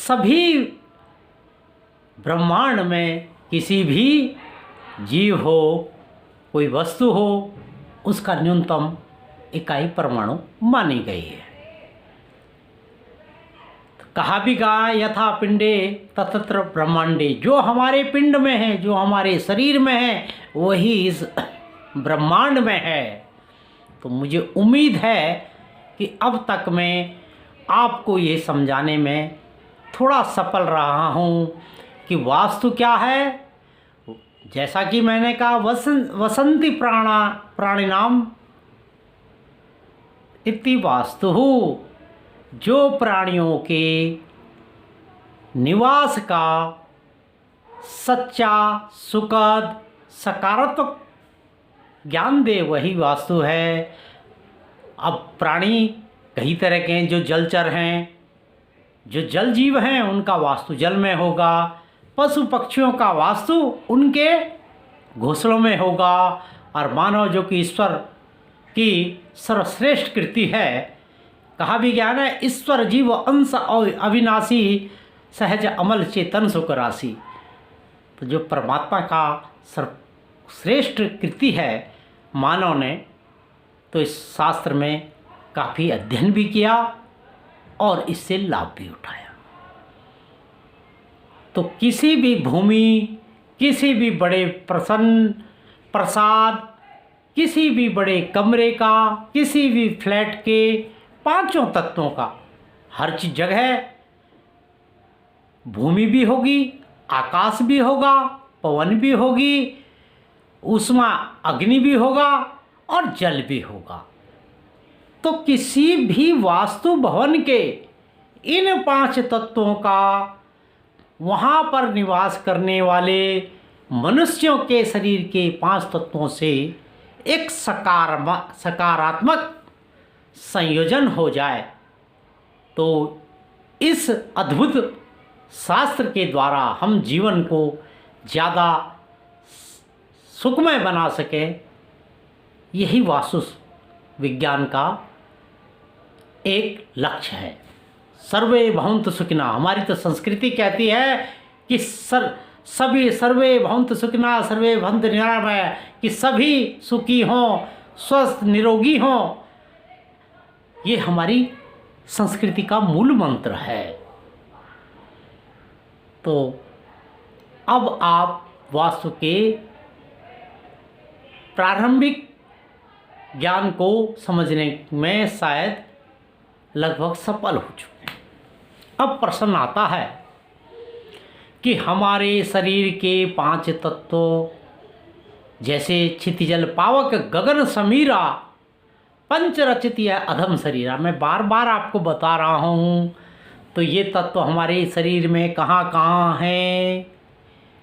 सभी ब्रह्मांड में किसी भी जीव हो, कोई वस्तु हो, उसका न्यूनतम इकाई परमाणु मानी गई है। कहा भी गया यथा पिंडे ततत्र ब्रह्मांडे, जो हमारे पिंड में है, जो हमारे शरीर में है, वही इस ब्रह्मांड में है। तो मुझे उम्मीद है कि अब तक मैं आपको ये समझाने में थोड़ा सफल रहा हूँ कि वास्तु क्या है। जैसा कि मैंने कहा, वसंती प्राणिनाम इति वास्तु, जो प्राणियों के निवास का सच्चा सुखद सकारात्मक ज्ञान दे, वही वास्तु है। अब प्राणी कई तरह के हैं, जो जलचर हैं, जो जल जीव हैं, उनका वास्तु जल में होगा। पशु पक्षियों का वास्तु उनके घोंसलों में होगा। और मानव जो कि ईश्वर की सर्वश्रेष्ठ कृति है, कहा भी गया ना, ईश्वर जीव अंश और अविनाशी सहज अमल चेतन सुख राशि। तो जो परमात्मा का सर्वश्रेष्ठ कृति है मानव ने, तो इस शास्त्र में काफ़ी अध्ययन भी किया और इससे लाभ भी उठाया। तो किसी भी भूमि, किसी भी बड़े प्रसाद, किसी भी बड़े कमरे का, किसी भी फ्लैट के पांचों तत्वों का हर चीज जगह भूमि भी होगी, आकाश भी होगा, पवन भी होगी, ऊष्मा अग्नि भी होगा और जल भी होगा। तो किसी भी वास्तु भवन के इन पांच तत्वों का वहाँ पर निवास करने वाले मनुष्यों के शरीर के पांच तत्वों से एक सकारात्मक संयोजन हो जाए, तो इस अद्भुत शास्त्र के द्वारा हम जीवन को ज़्यादा सुखमय बना सकें। यही वास्तु विज्ञान का एक लक्ष्य है। सर्वे भवन्तु सुखिनः, हमारी तो संस्कृति कहती है कि सभी सर्वे भवन्तु सुखिनः सर्वे भवन्तु निरामय, कि सभी सुखी हों, स्वस्थ निरोगी हों। ये हमारी संस्कृति का मूल मंत्र है। तो अब आप वास्तु के प्रारंभिक ज्ञान को समझने में शायद लगभग सफल हो चुके हैं। अब प्रश्न आता है कि हमारे शरीर के पांच तत्व जैसे क्षितिजल पावक गगन समीरा पंचरचित या अधम शरीरा, मैं बार बार आपको बता रहा हूँ। तो ये तत्व हमारे शरीर में कहाँ कहाँ हैं,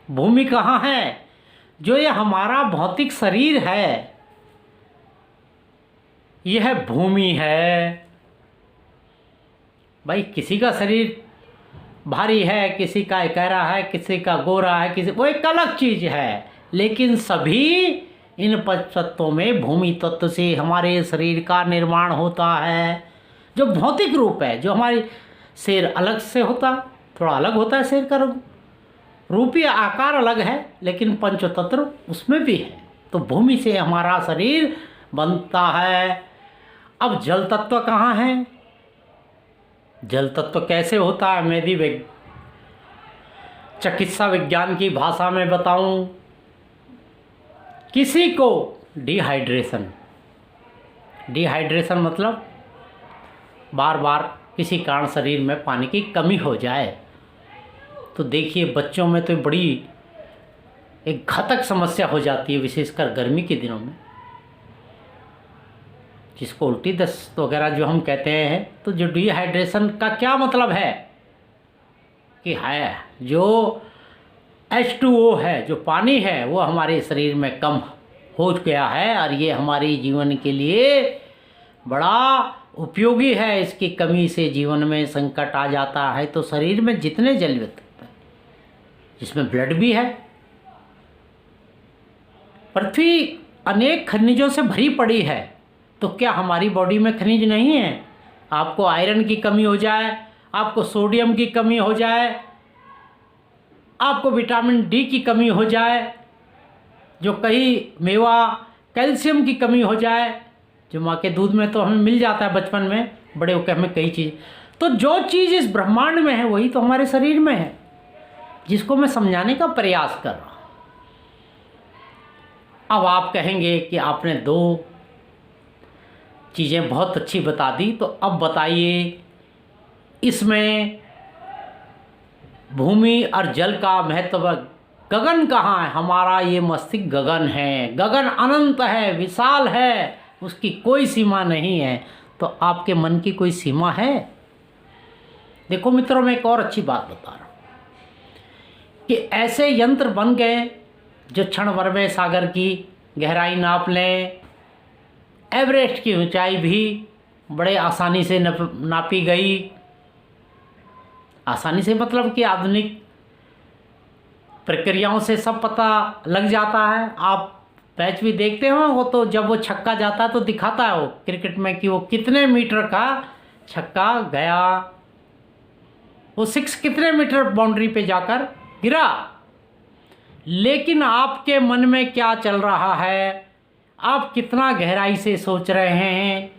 भूमि कहाँ है, जो ये हमारा भौतिक शरीर है, यह भूमि है। भाई किसी का शरीर भारी है, किसी का एकहरा है, किसी का गोरा है, किसी वो एक अलग चीज़ है, लेकिन सभी इन पंच तत्वों में भूमि तत्व से हमारे शरीर का निर्माण होता है। जो भौतिक रूप है, जो हमारी शेर अलग से होता, थोड़ा अलग होता है शेर का रूप या आकार अलग है, लेकिन पंच तत्व उसमें भी है। तो भूमि से हमारा शरीर बनता है। अब जल तत्व कहाँ है, जल तत्व कैसे होता है, मैं भी चिकित्सा विज्ञान की भाषा में बताऊं। किसी को डिहाइड्रेशन मतलब बार बार किसी कारण शरीर में पानी की कमी हो जाए, तो देखिए बच्चों में तो बड़ी एक घातक समस्या हो जाती है, विशेषकर गर्मी के दिनों में, जिसको उल्टी दस्त वगैरह जो हम कहते हैं। तो जो डिहाइड्रेशन का क्या मतलब है कि है जो H2O है, जो पानी है, वो हमारे शरीर में कम हो गया है और ये हमारे जीवन के लिए बड़ा उपयोगी है। इसकी कमी से जीवन में संकट आ जाता है। तो शरीर में जितने जल तत्व, जिसमें ब्लड भी है, पृथ्वी अनेक खनिजों से भरी पड़ी है। तो क्या हमारी बॉडी में खनिज नहीं है? आपको आयरन की कमी हो जाए, आपको सोडियम की कमी हो जाए, आपको विटामिन डी की कमी हो जाए, जो कई मेवा कैल्शियम की कमी हो जाए, जो माँ के दूध में तो हमें मिल जाता है बचपन में, बड़े होकर हमें कई चीज़, तो जो चीज़ इस ब्रह्मांड में है वही तो हमारे शरीर में है, जिसको मैं समझाने का प्रयास कर रहा हूँ। अब आप कहेंगे कि आपने 2 चीज़ें बहुत अच्छी बता दी, तो अब बताइए इसमें भूमि और जल का महत्व, गगन कहाँ है? हमारा ये मस्तिष्क गगन है, गगन अनंत है, विशाल है, उसकी कोई सीमा नहीं है। तो आपके मन की कोई सीमा है? देखो मित्रों, मैं एक और अच्छी बात बता रहा हूँ कि ऐसे यंत्र बन गए जो क्षण भर में सागर की गहराई नाप लें, एवरेस्ट की ऊंचाई भी बड़े आसानी से नापी गई। आसानी से मतलब कि आधुनिक प्रक्रियाओं से सब पता लग जाता है। आप मैच भी देखते हो, वो तो जब वो छक्का जाता है तो दिखाता है वो क्रिकेट में कि वो कितने मीटर का छक्का गया, वो 6 कितने मीटर बाउंड्री पे जाकर गिरा। लेकिन आपके मन में क्या चल रहा है, आप कितना गहराई से सोच रहे हैं,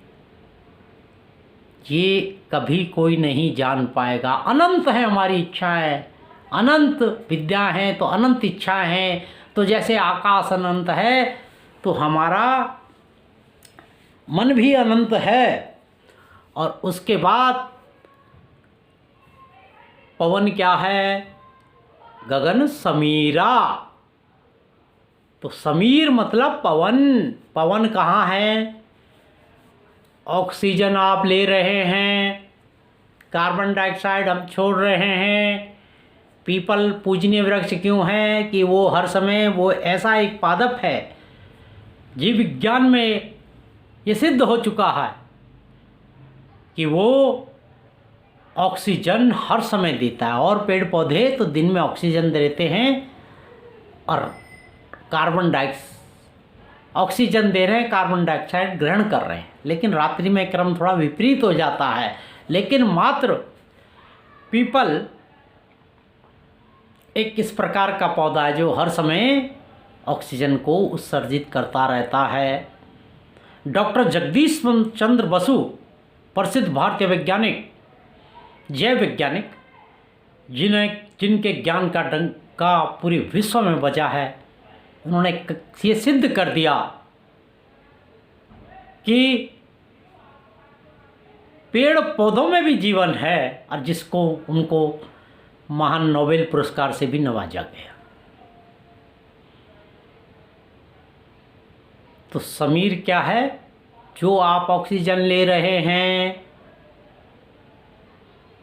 ये कभी कोई नहीं जान पाएगा। अनंत है हमारी इच्छाएं, अनंत विद्या है तो अनंत इच्छाएं हैं। तो जैसे आकाश अनंत है तो हमारा मन भी अनंत है। और उसके बाद पवन क्या है? गगन समीरा। तो समीर मतलब पवन। पवन कहाँ है? ऑक्सीजन आप ले रहे हैं, कार्बन डाइऑक्साइड हम छोड़ रहे हैं। पीपल पूजनीय वृक्ष क्यों है? कि वो हर समय वो ऐसा एक पादप है, जीव विज्ञान में ये सिद्ध हो चुका है कि वो ऑक्सीजन हर समय देता है। और पेड़ पौधे तो दिन में ऑक्सीजन देते हैं और कार्बन डाइऑक्साइड, ऑक्सीजन दे रहे हैं, कार्बन डाइऑक्साइड ग्रहण कर रहे हैं। लेकिन रात्रि में क्रम थोड़ा विपरीत हो जाता है। लेकिन मात्र पीपल एक किस प्रकार का पौधा है जो हर समय ऑक्सीजन को उत्सर्जित करता रहता है। डॉक्टर जगदीश चंद्र बसु, प्रसिद्ध भारतीय वैज्ञानिक, जैव वैज्ञानिक, जिनके ज्ञान का डंका पूरे विश्व में बजा है, उन्होंने ये सिद्ध कर दिया कि पेड़ पौधों में भी जीवन है, और जिसको उनको महान नोबेल पुरस्कार से भी नवाजा गया। तो समीर क्या है? जो आप ऑक्सीजन ले रहे हैं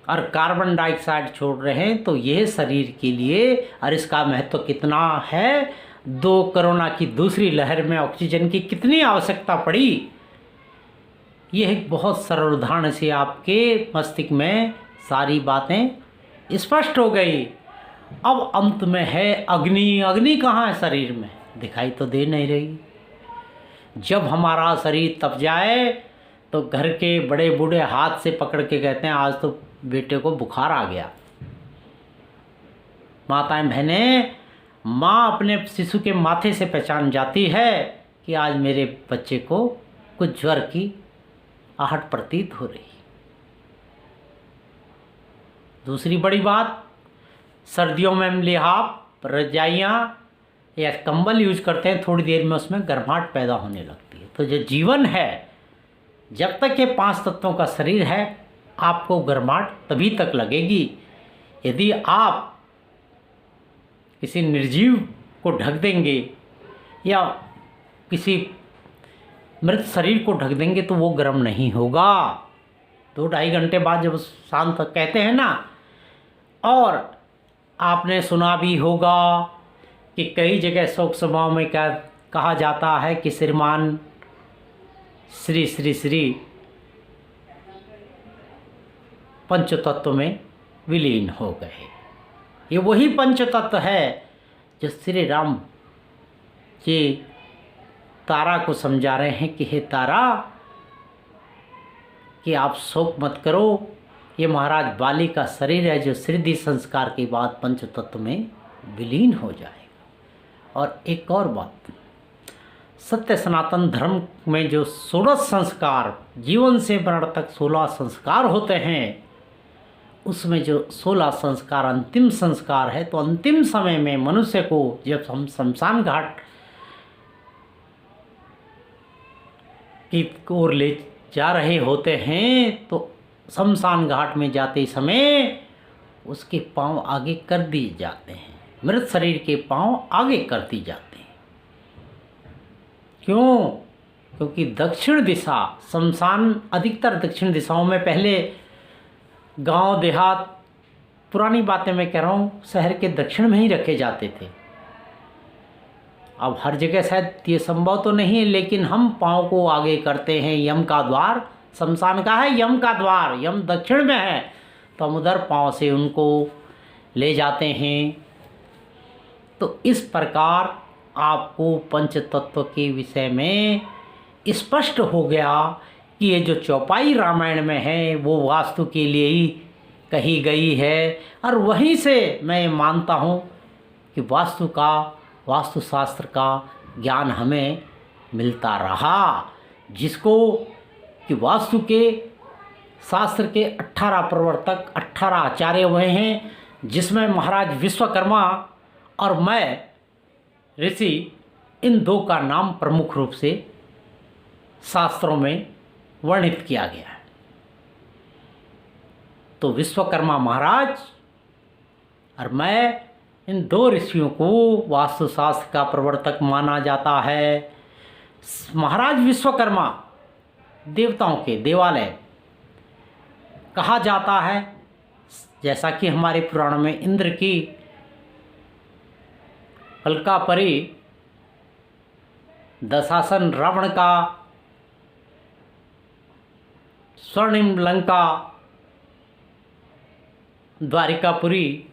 और कार्बन डाइऑक्साइड छोड़ रहे हैं, तो यह शरीर के लिए, और इसका महत्व कितना है, 2 कोरोना की दूसरी लहर में ऑक्सीजन की कितनी आवश्यकता पड़ी, यह एक बहुत सरल उदाहरण से आपके मस्तिष्क में सारी बातें स्पष्ट हो गई। अब अंत में है अग्नि। अग्नि कहाँ है शरीर में? दिखाई तो दे नहीं रही। जब हमारा शरीर तप जाए तो घर के बड़े बूढ़े हाथ से पकड़ के कहते हैं आज तो बेटे को बुखार आ गया। माताएं बहनें, माँ अपने शिशु के माथे से पहचान जाती है कि आज मेरे बच्चे को कुछ ज्वर की आहट प्रतीत हो रही। दूसरी बड़ी बात, सर्दियों में हम लिहाफ, रजाइयाँ या कंबल यूज करते हैं, थोड़ी देर में उसमें गर्माहट पैदा होने लगती है। तो जो जीवन है, जब तक ये 5 तत्वों का शरीर है, आपको गर्माहट तभी तक लगेगी। यदि आप किसी निर्जीव को ढक देंगे या किसी मृत शरीर को ढक देंगे तो वो गर्म नहीं होगा। 2-2.5 घंटे बाद जब शांत कहते हैं ना। और आपने सुना भी होगा कि कई जगह शोक सभाओं में क्या कहा जाता है कि श्रीमान श्री श्री श्री पंच तत्व में विलीन हो गए। ये वही पंच तत्व है जो श्री राम जी तारा को समझा रहे हैं कि हे तारा, कि आप शोक मत करो, ये महाराज बाली का शरीर है जो सिद्धि संस्कार के बाद पंच तत्व में विलीन हो जाएगा। और एक और बात, सत्य सनातन धर्म में जो 16 संस्कार, जीवन से मरण तक 16 संस्कार होते हैं, उसमें जो 16 संस्कार अंतिम संस्कार है, तो अंतिम समय में मनुष्य को जब हम शमशान घाट की ओर ले जा रहे होते हैं, तो शमशान घाट में जाते समय उसके पांव आगे कर दिए जाते हैं, मृत शरीर के पांव आगे कर दिए जाते हैं। क्यों? क्योंकि दक्षिण दिशा, शमशान अधिकतर दक्षिण दिशाओं में, पहले गांव देहात, पुरानी बातें मैं कह रहा हूँ, शहर के दक्षिण में ही रखे जाते थे। अब हर जगह शायद ये संभव तो नहीं है, लेकिन हम पाँव को आगे करते हैं। यम का द्वार शमशान का है, यम का द्वार, यम दक्षिण में है, तो हम उधर पाँव से उनको ले जाते हैं। तो इस प्रकार आपको पंच तत्व के विषय में स्पष्ट हो गया कि ये जो चौपाई रामायण में है वो वास्तु के लिए ही कही गई है। और वहीं से मैं मानता हूँ कि वास्तुशास्त्र का ज्ञान हमें मिलता रहा, जिसको कि वास्तु के शास्त्र के 18 प्रवर्तक, 18 आचार्य हुए हैं, जिसमें महाराज विश्वकर्मा और मैं ऋषि, इन दो का नाम प्रमुख रूप से शास्त्रों में वर्णित किया गया है। तो विश्वकर्मा महाराज और मैं, इन दो ऋषियों को वास्तुशास्त्र का प्रवर्तक माना जाता है। महाराज विश्वकर्मा देवताओं के देवालय कहा जाता है, जैसा कि हमारे पुराण में इंद्र की अलकापरी, दशासन रावण का स्वर्णिम लंका, द्वारिकापुरी,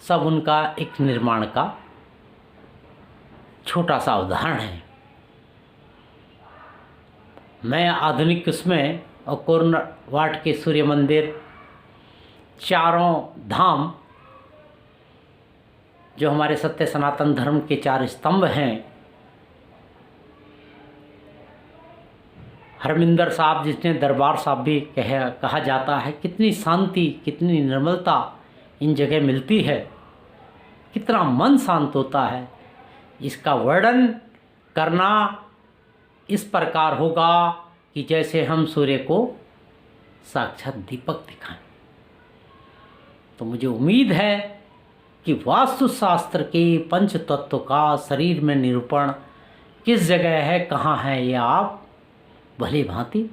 सब उनका एक निर्माण का छोटा सा उदाहरण है। मैं आधुनिक उसमें और कोरनावाट के सूर्य मंदिर, चारों धाम जो हमारे सत्य सनातन धर्म के 4 स्तंभ हैं, हरमिंदर साहब जिसने दरबार साहब भी कहा जाता है, कितनी शांति, कितनी निर्मलता इन जगह मिलती है, कितना मन शांत होता है। इसका वर्णन करना इस प्रकार होगा कि जैसे हम सूर्य को साक्षात दीपक दिखाएं। तो मुझे उम्मीद है कि वास्तुशास्त्र के पंच तत्व का शरीर में निरूपण किस जगह है, कहाँ है, ये आप भली भांति